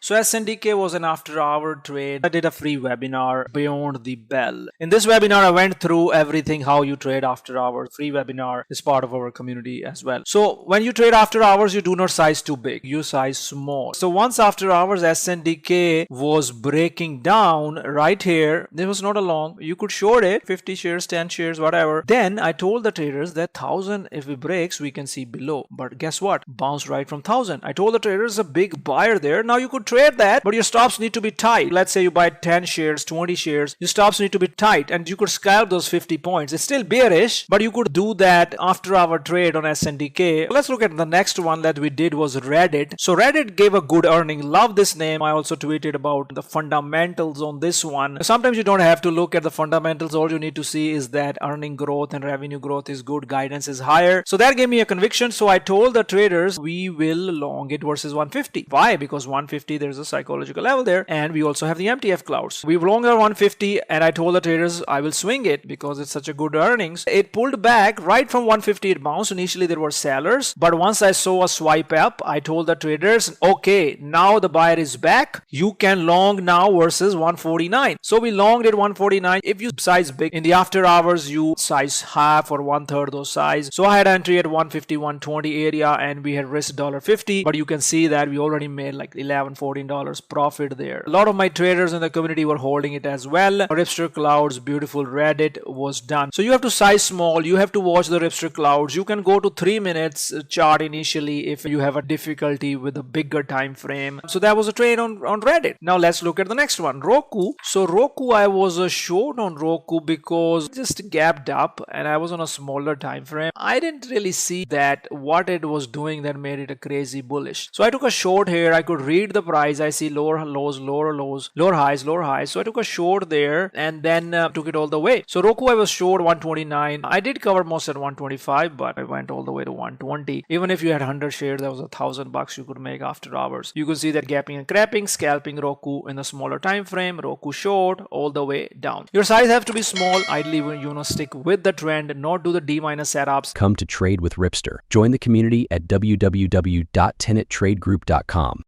So SNDK was an after hour trade. I did a free webinar, Beyond the Bell. In this webinar, I went through everything, how you trade after hours. Free webinar is part of our community as well. So when you trade after hours, you do not size too big, you size small. So once after hours, SNDK was breaking down right here. This was not a long, you could short it, 50 shares, 10 shares, whatever. Then I told the traders that 1000, if it breaks, we can see below. But guess what? Bounced right from 1000. I told the traders a big buyer there. Now you could trade that, but your stops need to be tight. Let's say you buy 10 shares, 20 shares, your stops need to be tight, and you could scalp those 50 points. It's still bearish, but you could do that after our trade on SNDK. Let's look at the next one that we did was Reddit. So Reddit gave a good earning. Love this name. I also tweeted about the fundamentals on this one. Sometimes you don't have to look at the fundamentals. All you need to see is that earning growth and revenue growth is good, guidance is higher. So that gave me a conviction. So I told the traders we will long it versus 150. Why? Because 150 there's a psychological level there, and we also have the MTF clouds. We've longed our 150, and I told the traders I will swing it because it's such a good earnings. It pulled back right from 150. It bounced. Initially there were sellers, but once I saw a swipe up, I told the traders, okay, now the buyer is back. You can long now versus 149. So we longed at 149. If you size big in the after hours, you size half or one third those size. So I had entry at 150, 120 area, and we had risk $50. But you can see that we already made like $11, $14 profit there. A lot of my traders in the community were holding it as well. Ripster clouds, beautiful. Reddit was done. So you have to size small. You have to watch the Ripster clouds. You can go to 3 minutes chart initially if you have a difficulty with a bigger time frame. So that was a trade on Reddit. Now let's look at the next one, Roku. So Roku, I was short on Roku because it just gapped up and I was on a smaller time frame. I didn't really see that what it was doing that made it a crazy bullish. So I took a short here. I could read the price. I see lower lows, lower lows, lower highs, lower highs. So I took a short there and then took it all the way. So Roku, I was short 129. I did cover most at 125, but I went all the way to 120. Even if you had 100 shares, that was $1,000 you could make after hours. You could see that gapping and crapping, scalping Roku in the smaller time frame, Roku short all the way down. Your size have to be small. Ideally, you know, stick with the trend, not do the D- setups. Come to trade with Ripster. Join the community at www.tenettradegroup.com.